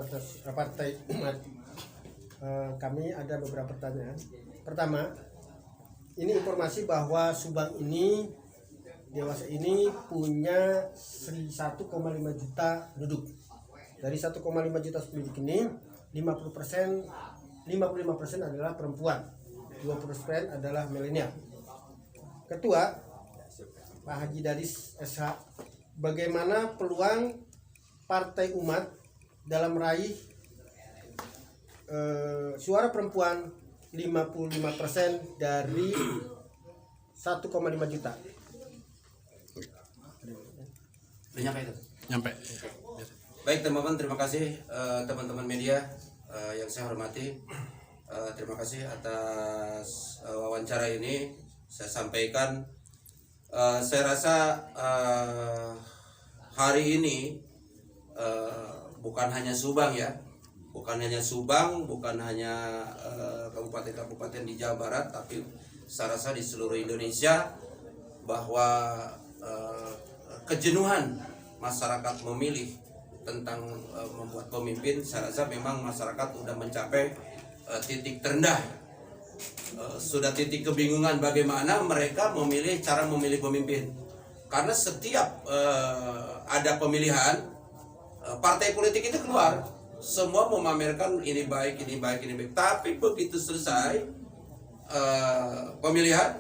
atas Partai Umat. Kami ada beberapa pertanyaan. Pertama, ini informasi bahwa Subang ini dewasa ini punya 1,5 juta penduduk. Dari 1,5 juta penduduk ini 55% adalah perempuan, 20% adalah milenial. Ketua Pak Haji Dadis SH, bagaimana peluang Partai Umat dalam meraih suara perempuan 55% dari 1,5 juta? Nyampe. Baik teman-teman, terima kasih teman-teman media yang saya hormati. Terima kasih atas wawancara ini. Saya sampaikan, saya rasa hari ini bukan hanya Subang ya, bukan hanya kabupaten-kabupaten di Jawa Barat, tapi saya rasa di seluruh Indonesia bahwa kejenuhan masyarakat memilih tentang membuat pemimpin, saya rasa memang masyarakat sudah mencapai titik terendah, sudah titik kebingungan bagaimana mereka cara memilih pemimpin. Karena setiap ada pemilihan, partai politik itu keluar, semua memamerkan ini baik, ini baik, ini baik. Tapi begitu selesai pemilihan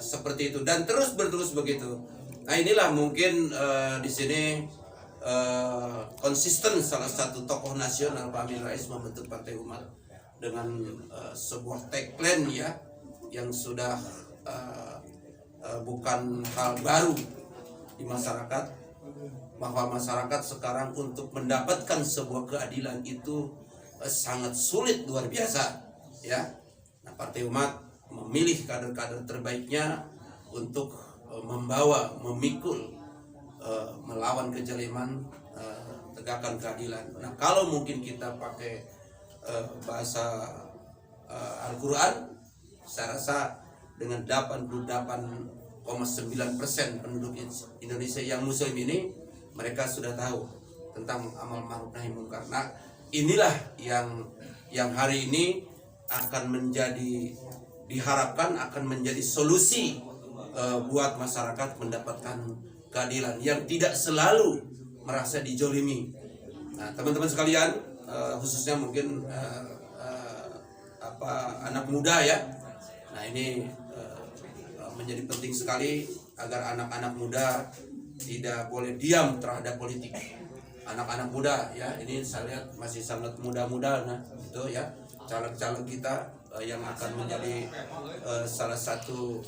seperti itu dan terus begitu. Nah inilah mungkin di sini konsisten salah satu tokoh nasional Pak Amin Rais membentuk Partai Umat dengan sebuah tagline ya yang sudah bukan hal baru di masyarakat, bahwa masyarakat sekarang untuk mendapatkan sebuah keadilan itu sangat sulit, luar biasa ya. Nah, Partai Umat memilih kader-kader terbaiknya untuk memikul melawan kezaliman, tegakkan keadilan. Nah, kalau mungkin kita pakai bahasa Al-Quran, saya rasa dengan 88,9% penduduk Indonesia yang muslim ini, mereka sudah tahu tentang amal ma'ruf nahi munkar. Nah, inilah yang hari ini diharapkan akan menjadi solusi buat masyarakat mendapatkan keadilan yang tidak selalu merasa dijolimi. Nah, teman-teman sekalian, khususnya mungkin anak muda ya. Nah, ini menjadi penting sekali agar anak-anak muda tidak boleh diam terhadap politik. Anak-anak muda ya, ini saya lihat masih sangat muda-muda, nah itu ya caleg-caleg kita yang akan menjadi salah satu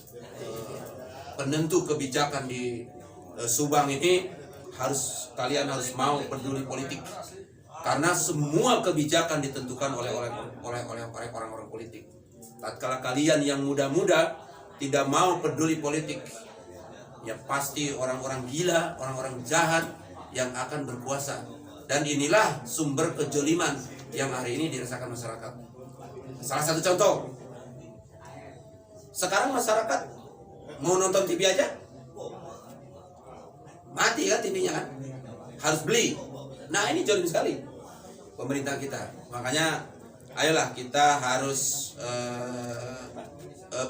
penentu kebijakan di Subang ini. Kalian harus mau peduli politik, karena semua kebijakan ditentukan oleh orang-orang politik. Tatkala kalian yang muda-muda tidak mau peduli politik, ya pasti orang-orang gila, orang-orang jahat yang akan berkuasa. Dan inilah sumber kejoliman yang hari ini dirasakan masyarakat. Salah satu contoh, sekarang masyarakat mau nonton TV aja mati kan TV-nya kan, harus beli. Nah, ini jolim sekali pemerintah kita. Makanya ayolah kita harus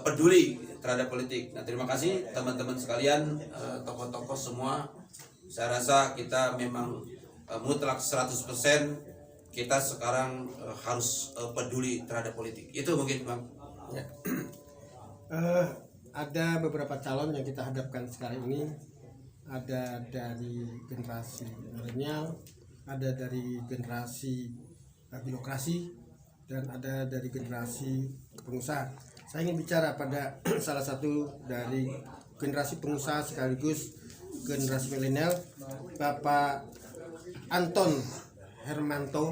peduli terhadap politik. Nah, terima kasih teman-teman sekalian, tokoh-tokoh semua. Saya rasa kita memang mutlak 100% kita sekarang harus peduli terhadap politik. Itu mungkin Bang. Ya. Ada beberapa calon yang kita hadapkan sekarang ini. Ada dari generasi milenial, ada dari generasi birokrasi, dan ada dari generasi pengusaha. Saya ingin bicara pada salah satu dari generasi pengusaha sekaligus generasi milenial, Bapak Anton Hermanto.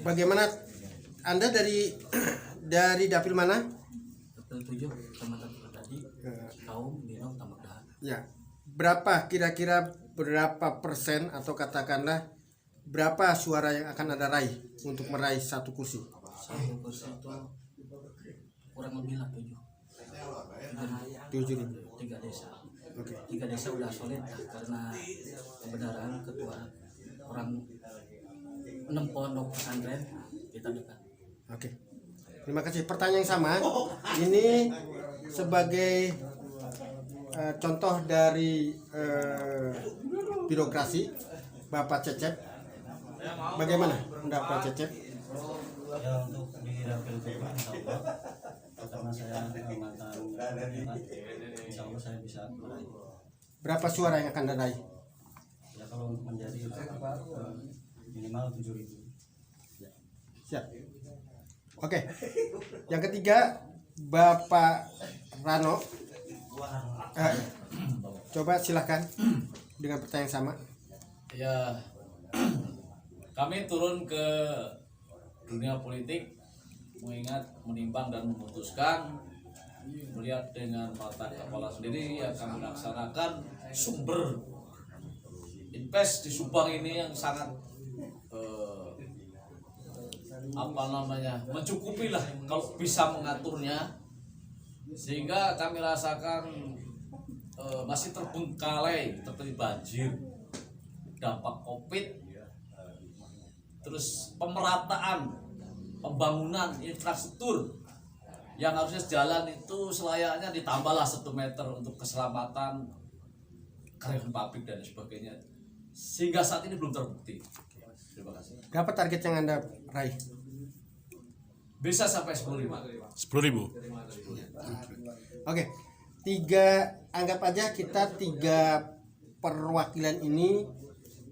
Bagaimana Anda dari dapil mana? Dapil 7, Kecamatan tadi, kaum Minong Tambak Dahan. Ya. Kira-kira berapa persen atau katakanlah berapa suara yang akan Anda raih untuk meraih satu kursi? Satu kursi itu kurang lebih lah 7 ribu. 3 desa. Oke. 3 desa udah solid lah, karena kebenaran ketua orang 6 pondok pesantren kita dekat. Oke. Terima kasih. Pertanyaan yang sama. Ini sebagai contoh dari birokrasi, Bapak Cecep. Bagaimana pendapat Pak Cecep? Ya untuk di dapil PPK insya Allah karena saya mantan insya Allah saya bisa meraih. Berapa suara yang akan diraih? Ya kalau untuk menjadi minimal 7.000. Siap. Oke. Yang ketiga, Bapak Rano. Coba silahkan dengan pertanyaan yang sama. Ya, kami turun ke dunia politik mengingat, menimbang dan memutuskan melihat dengan mata kepala sendiri yang kami laksanakan sumber invest di Subang ini yang sangat mencukupi lah kalau bisa mengaturnya, sehingga kami rasakan masih terbengkalai terjadi banjir, dampak COVID, terus pemerataan pembangunan infrastruktur yang harusnya jalan itu selayaknya ditambahlah 1 meter untuk keselamatan karyawan pabrik dan sebagainya, sehingga saat ini belum terbukti. Terima kasih. Berapa target yang Anda raih? Bisa sampai 10.000. 10.000. Oke. Anggap aja kita 3 perwakilan ini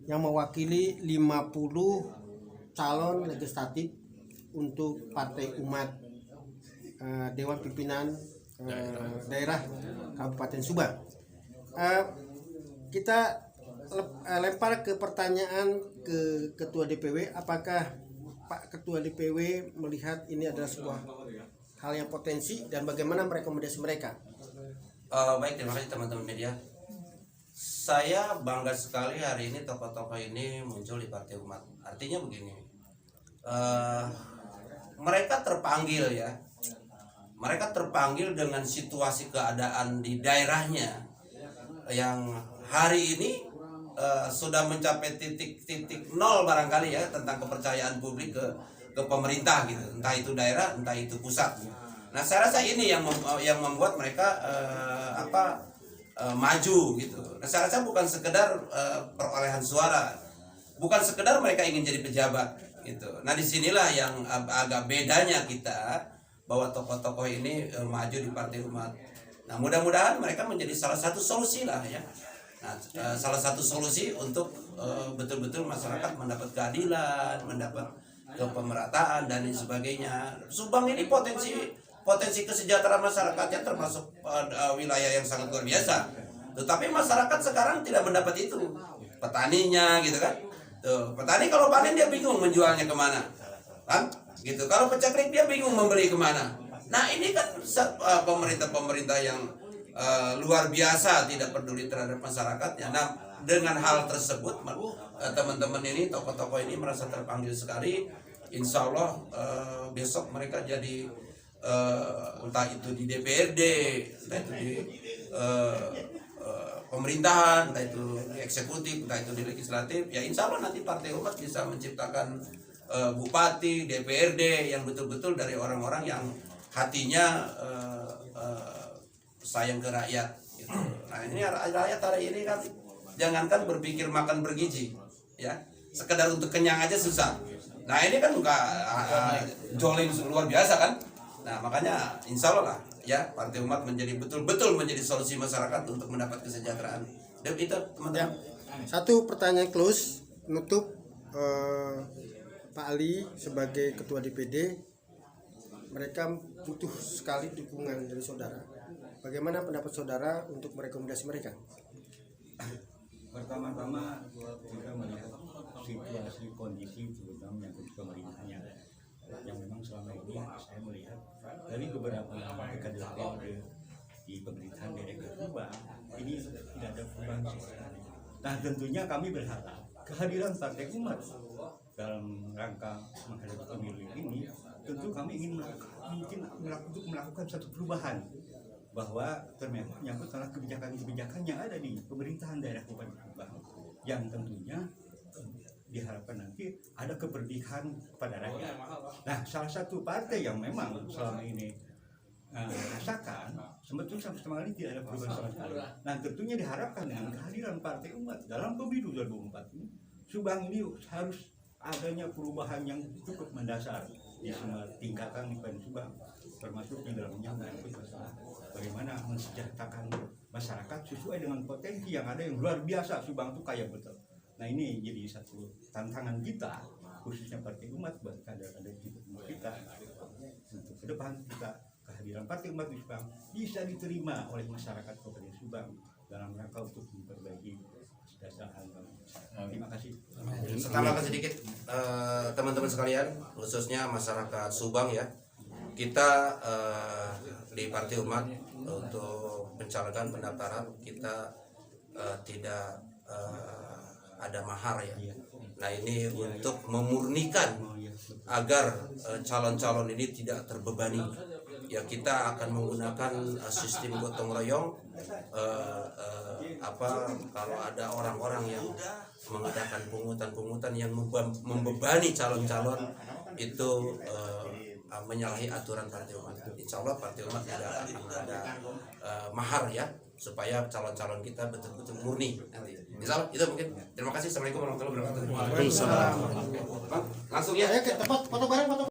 yang mewakili 50 calon legislatif untuk Partai Umat Dewan Pimpinan Daerah Kabupaten Subang. Kita lempar ke pertanyaan ke Ketua DPW, apakah Pak Ketua DPW melihat ini adalah sebuah hal yang potensi dan bagaimana merekomendasi mereka? Baik, terima kasih teman-teman media. Saya bangga sekali hari ini tokoh-tokoh ini muncul di Partai Umat. Artinya begini, mereka terpanggil ya, mereka terpanggil dengan situasi keadaan di daerahnya yang hari ini sudah mencapai titik nol barangkali ya tentang kepercayaan publik ke pemerintah gitu, entah itu daerah entah itu pusat. Nah saya rasa ini yang membuat mereka maju gitu. Nah, saya rasa bukan sekedar perolehan suara, bukan sekedar mereka ingin jadi pejabat gitu. Nah disinilah yang agak bedanya kita, bahwa tokoh-tokoh ini maju di Partai Umat. Nah mudah-mudahan mereka menjadi salah satu solusi lah ya. Nah, salah satu solusi untuk betul-betul masyarakat mendapat keadilan, mendapat kepemerataan dan lain sebagainya. Subang ini potensi kesejahteraan masyarakatnya termasuk wilayah yang sangat luar biasa. Tetapi masyarakat sekarang tidak mendapat itu. Petaninya gitu kan. Tuh, petani kalau panen dia bingung menjualnya kemana. Kan? Gitu. Kalau pecaklik dia bingung membeli kemana. Nah ini kan pemerintah yang luar biasa tidak peduli terhadap masyarakatnya. Nah dengan hal tersebut teman-teman ini, tokoh-tokoh ini merasa terpanggil sekali. Insya Allah besok mereka jadi entah itu di DPRD, entah itu di pemerintahan, entah itu di eksekutif, entah itu di legislatif. Ya insya Allah nanti Partai Umat bisa menciptakan bupati, DPRD yang betul-betul dari orang-orang yang hatinya sayang ke rakyat gitu. Nah ini rakyat hari ini kan jangankan berpikir makan bergizi ya, sekedar untuk kenyang aja susah. Nah ini kan enggak joling luar biasa kan. Nah makanya insya Allah lah ya Partai Umat menjadi betul-betul menjadi solusi masyarakat untuk mendapat kesejahteraan. Dan itu teman-teman. Satu pertanyaan close nutup, Pak Ali sebagai Ketua DPD, mereka butuh sekali dukungan dari saudara. Bagaimana pendapat saudara untuk merekomendasi mereka? Pertama-tama kita melihat situasi kondisi terutama yang pemerintahnya yang memang selama ini saya melihat dari beberapa kekadiran di pemerintahan daerah Subang ini tidak ada perubahan sistem. Nah tentunya kami berharap kehadiran Partai Umat dalam rangka menghadapi pemilu ini, tentu kami ingin untuk melakukan satu perubahan bahwa menyangkut salah kebijakan yang ada di pemerintahan daerah Kabupaten Subang yang tentunya diharapkan nanti ada keberpihakan kepada rakyat. Nah, salah satu partai yang memang selama ini rasakan sebetulnya sampai sekarang ini tidak ada perubahan sama sekali. Nah, tentunya diharapkan dengan kehadiran Partai Umat dalam pemilu 2024 ini, Subang ini harus adanya perubahan yang cukup mendasar di semua tingkatan di Subang, termasuknya dalam menyangkut masalah bagaimana mensejahterakan masyarakat sesuai dengan potensi yang ada yang luar biasa. Subang itu kaya betul. Nah, ini jadi satu tantangan kita, khususnya Partai Umat buat kader-kader kita untuk ke depan kita kehadiran Partai Umat di Subang bisa diterima oleh masyarakat Kabupaten Subang dalam rangka untuk memperbaiki kesejahteraan. Terima kasih. Tambahkan sedikit teman-teman sekalian, khususnya masyarakat Subang ya. Kita di Partai Umat untuk pencalonan pendaftaran kita tidak ada mahar ya. Nah, ini untuk memurnikan agar calon-calon ini tidak terbebani. Ya, kita akan menggunakan sistem gotong royong. Kalau ada orang-orang yang mengadakan pungutan-pungutan yang membebani calon-calon itu menyalahi aturan Partai Umat. Insya Allah Partai Umat tidak akan ada mahar ya, supaya calon-calon kita betul-betul murni nanti. Insya Allah itu mungkin. Terima kasih. Assalamualaikum warahmatullahi wabarakatuh. Waalaikumsalam. Langsung ya. Ayo ke tempat foto bareng.